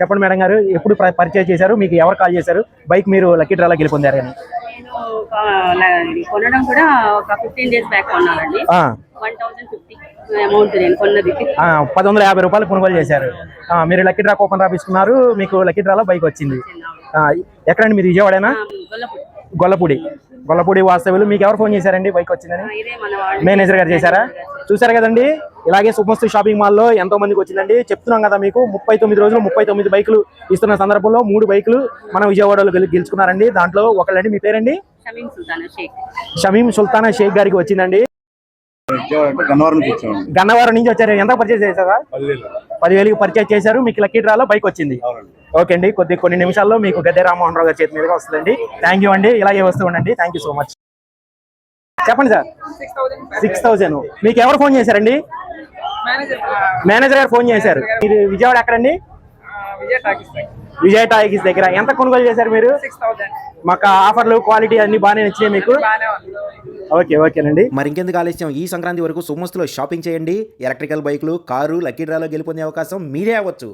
చెప్పండి మేడం గారు, ఎప్పుడు పర్చేజ్ చేశారు, మీకు ఎవరు కాల్ చేశారు, బైక్ మీరు లక్కీ డ్రాలో గెలుపొందారు అని? నేను కొనడం కూడా ఒక 15 days బ్యాక్ కొన్నానండి. 1050 అమౌంట్ నేను కొన్నది. 1150 రూపాయలు కొనుగోలు చేశారు. మీరు లక్కీ డ్రా కూపన్ రాపిస్తున్నారు, మీకు లక్కీ డ్రాలో బైక్ వచ్చింది. ఎక్కడండి మీరు? విజయవాడేనా? గొల్లపూడి వాస్తవులు. మీకు ఎవరు ఫోన్ చేశారండి బైక్ వచ్చిందని? మేనేజర్ గారు చేశారా? చూసారు కదండి, ఇలాగే సుమస్తు షాపింగ్ మాల్లో ఎంతో మందికి వచ్చిందండి. చెప్తున్నాం కదా మీకు, 39 రోజులు 39 బైకులు ఇస్తున్న సందర్భంలో 3 బైకులు మన విజయవాడలో గెలుచుకున్నారండి. దాంట్లో ఒకళ్ళండి, మీ పేరండి? షమీం సుల్తానా షేక్ గారికి వచ్చిందండి. గన్నవరం నుంచి వచ్చారు. ఎంత పర్చేజ్ చేశారా? 10,000 పర్చేజ్ చేశారు, మీకు లక్కీ డ్రాలో బైక్ వచ్చింది. ఓకే అండి, కొన్ని నిమిషాల్లో మీకు గద్దె రామ్మోహన్ రావు గారి చేతి మీదుగా వస్తుందండి. థ్యాంక్ యూ అండి, ఇలాగే వస్తూ ఉండండి. Thank you so much. చెప్పండి సార్. 6,000 మీకు ఎవరు ఫోన్ చేశారండి? మేనేజర్ గారు ఫోన్ చేశారు. మీరు విజయవాడ ఎక్కడండి? విజయ టాకీస్ దగ్గర. ఎంత కొనుగోలు చేశారు మీరు? 6,000. మాకు ఆఫర్లు క్వాలిటీ అన్ని బాగానే నచ్చినాయి మీకు? ఓకేనండి. మరి ఇంకెందుకు ఆలస్యం, ఈ సంక్రాంతి వరకు సుమస్తులో షాపింగ్ చేయండి. ఎలక్ట్రికల్ బైకులు, కారు లక్కీ డ్రాలో గెలుపొందే అవకాశం మీరే అవ్వచ్చు.